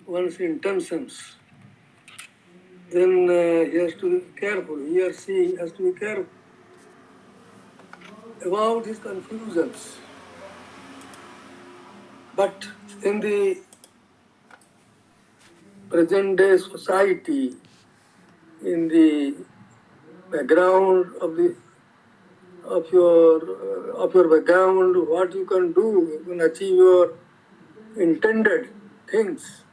one's intentions, then he has to be careful. He or she has to be careful about his confusions. But in the present day society, in the background of your background, what you can do, you can achieve your intended things.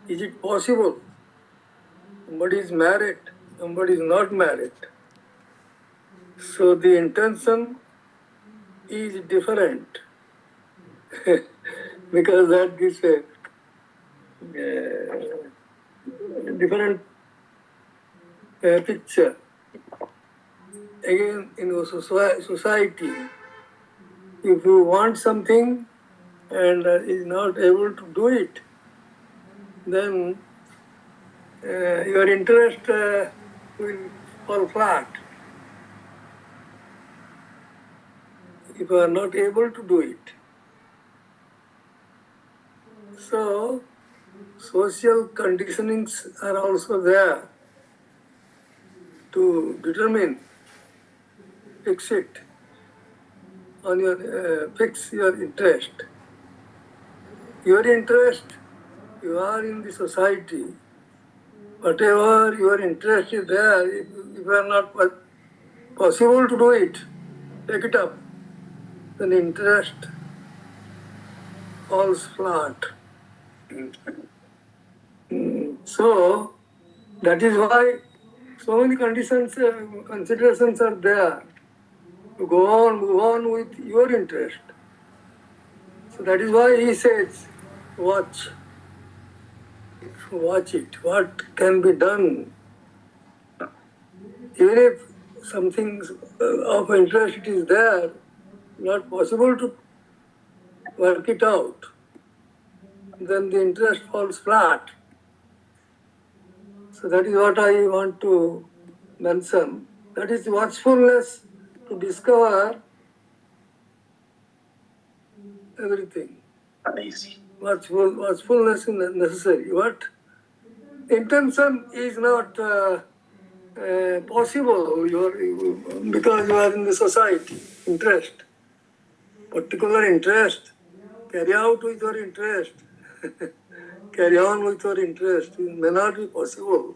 Is it possible? Somebody is married, somebody is not married. So the intention is different because that gives a different picture. Again, in a society, if you want something and is not able to do it, then your interest will fall flat. If you are not able to do it. So, social conditionings are also there to determine, fix it on your, fix your interest. Your interest, you are in the society. Whatever your interest is there, if you are not possible to do it, take it up. Then interest falls flat. So, that is why so many conditions, considerations are there to go on, move on with your interest. So that is why he says, watch it, what can be done. Even if something of interest is there, not possible to work it out, then the interest falls flat. So that is what I want to mention. That is watchfulness to discover everything. Amazing. Watchfulness is necessary. What intention is not possible because you are in the society. Interest, particular interest, carry out with your interest, carry on with your interest. It may not be possible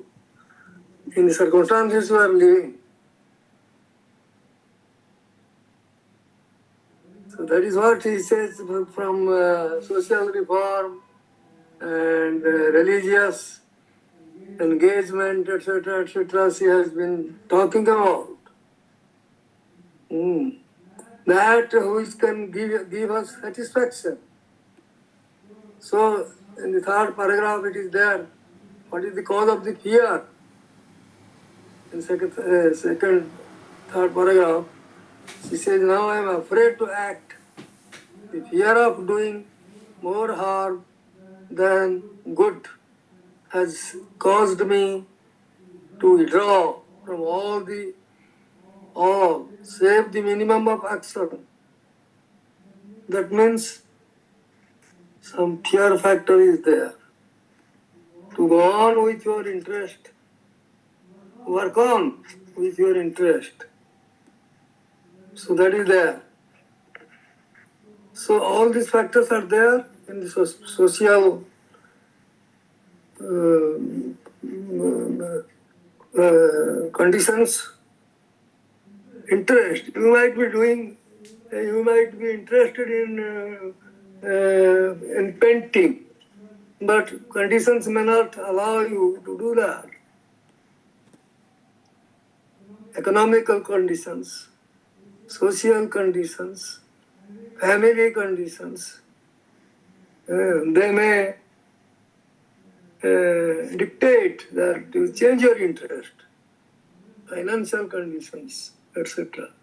in the circumstances you are living. So that is what he says from social reform and religious engagement, etc., etc. She has been talking about. That which can give us satisfaction. So in the third paragraph it is there. What is the cause of the fear? In third paragraph, she says, now I am afraid to act. The fear of doing more harm than good has caused me to withdraw from all save the minimum of action. That means some fear factor is there. To go on with your interest, work on with your interest. So that is there. So all these factors are there in the social conditions. Interest. You might be interested in painting, but conditions may not allow you to do that. Economical conditions, social conditions, family conditions, they may dictate that you change your interest, financial conditions, etc.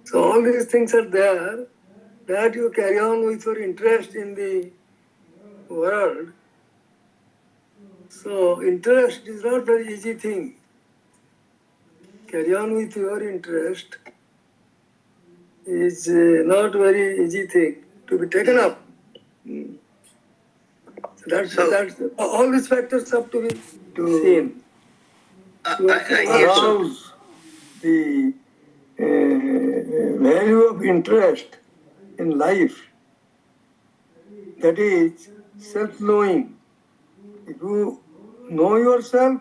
So all these things are there that you carry on with your interest in the world. So interest is not very easy thing. Carry on with your interest is not very easy thing to be taken up. That's all these factors have to be seen. Arouse the value of interest in life. That is self-knowing. If you know yourself,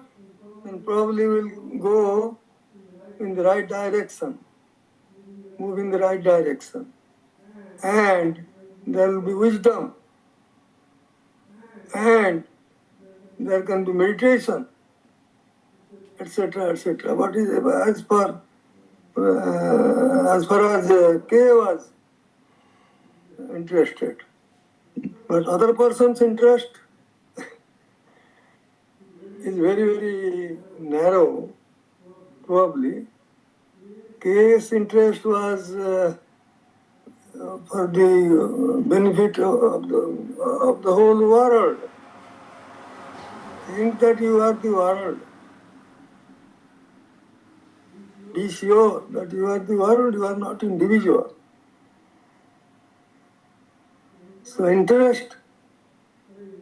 then probably will go in the right direction, move in the right direction. And there will be wisdom. And there can be meditation, etc., etc. What is as far as K was interested, but other person's interest is very, very narrow. Probably K's interest was for the benefit of the whole world. Think that you are the world. Be sure that you are the world, you are not individual. So interest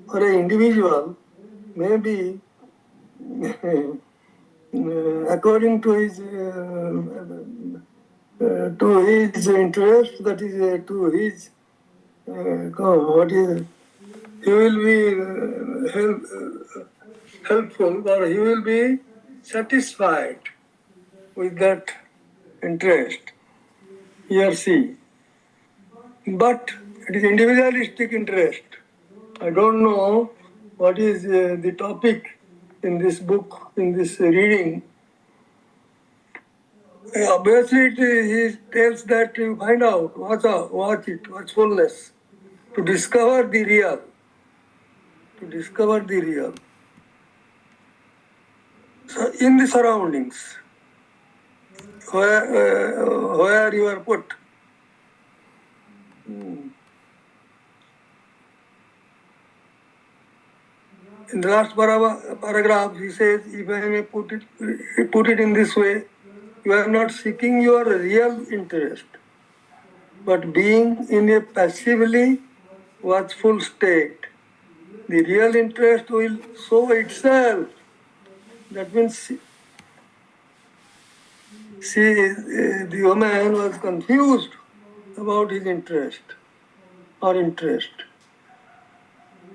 for an individual may be according to his interest, that is to his what is he will be helpful, or he will be satisfied with that interest, he or she. But it is individualistic interest. I don't know what is the topic in this book, in this reading. Obviously, he tells that you find out, watch it, watchfulness, to discover the real. To discover the real. So, in the surroundings, where you are put, in the last paragraph, he says, if I may put it in this way, you are not seeking your real interest, but being in a passively watchful state. The real interest will show itself. That means, the woman was confused about his interest or interest.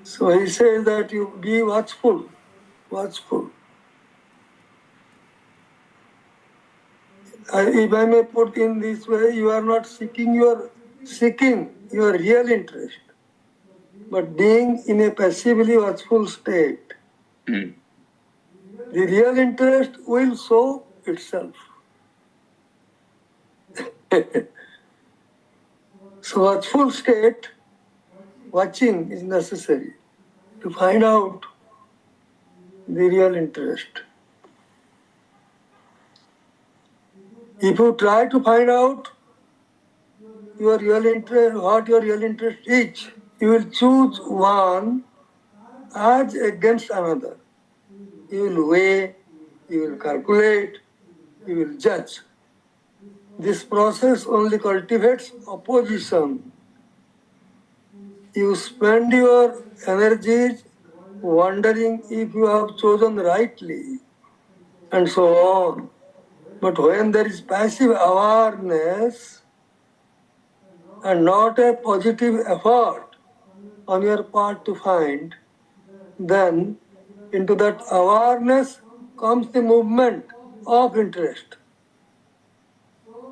So he says that you be watchful. If I may put in this way, you are not seeking your real interest, but being in a passively watchful state. The real interest will show itself. So watchful state, watching is necessary to find out the real interest. If you try to find out your real interest, what your real interest is, you will choose one as against another. You will weigh, you will calculate, you will judge. This process only cultivates opposition. You spend your energies wondering if you have chosen rightly, and so on. But when there is passive awareness and not a positive effort on your part to find, then into that awareness comes the movement of interest.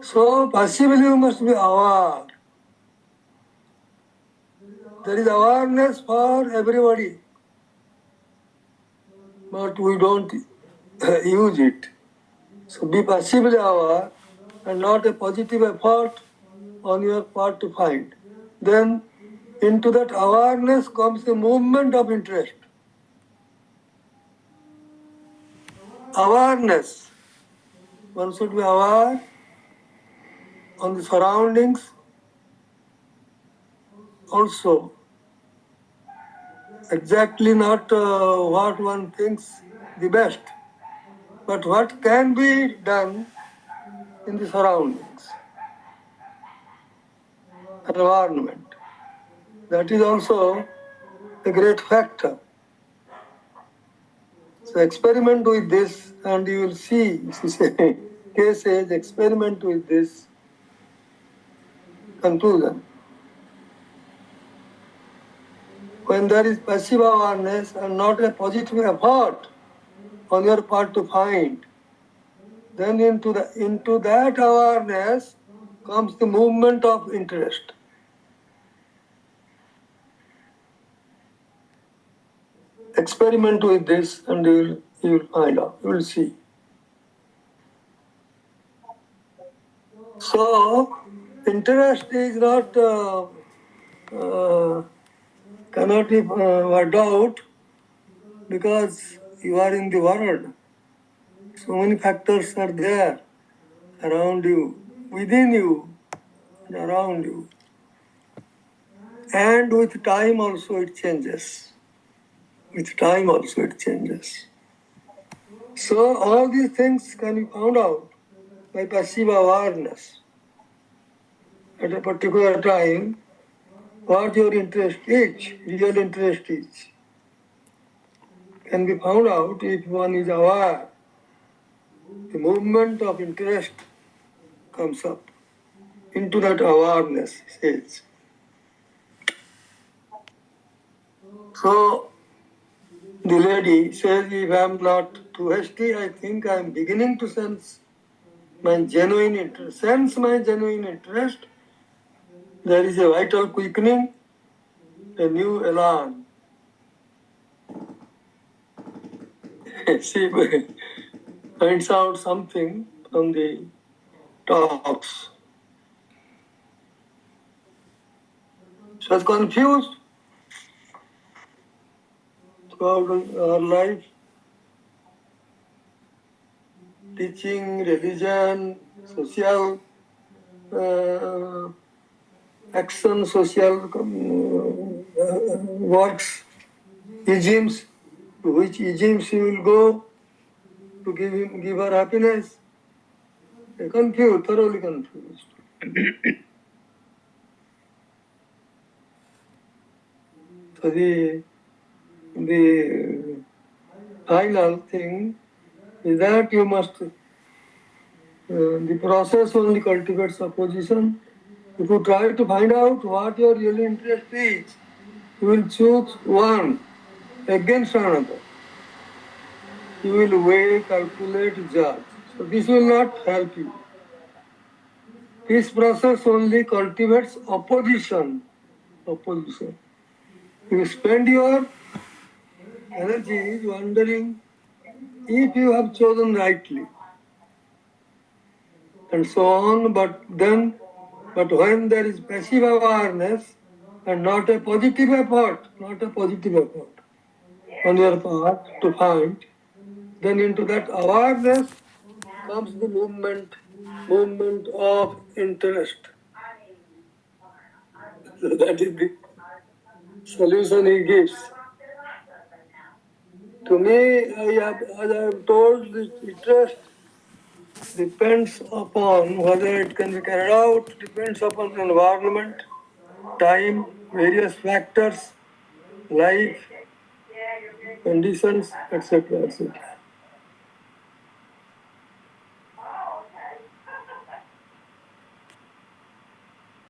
So passively you must be aware. There is awareness for everybody, but we don't use it. So be passively aware and not a positive effort on your part to find. Then into that awareness comes the movement of interest. Awareness. One should be aware on the surroundings also. Exactly not what one thinks the best, but what can be done in the surroundings, environment. That is also a great factor. So experiment with this and you will see, K says, experiment with this. Conclusion. When there is passive awareness and not a positive effort on your part to find, then into that awareness comes the movement of interest. Experiment with this and you will find out, you will see. So, interest is not, cannot be worked out because you are in the world. So many factors are there around you, within you, and around you. And with time also it changes. With time also it changes. So all these things can be found out by passive awareness. At a particular time, what your interest is, real interest is, can be found out if one is aware. The movement of interest comes up into that awareness stage. So the lady says, if I am not too hasty, I think I am beginning to sense my genuine interest. Sense my genuine interest. There is a vital quickening, a new elan. She finds out something from the talks. She was confused throughout her life. Teaching, religion, social action, social works, regimes, to which regimes she will go to give her happiness. Confused, thoroughly confused. So the final thing is that you must, the process only cultivates opposition. If you try to find out what your real interest is, you will choose one against another. You will weigh, calculate, judge. So this will not help you. This process only cultivates opposition. Opposition. You spend your energy wondering if you have chosen rightly, and so on. But when there is passive awareness and not a positive effort on your part to find, then into that awareness comes the movement of interest. So that is the solution he gives. To me, as I have told, this interest depends upon whether it can be carried out, depends upon the environment, time, various factors, life, conditions, etc., etc.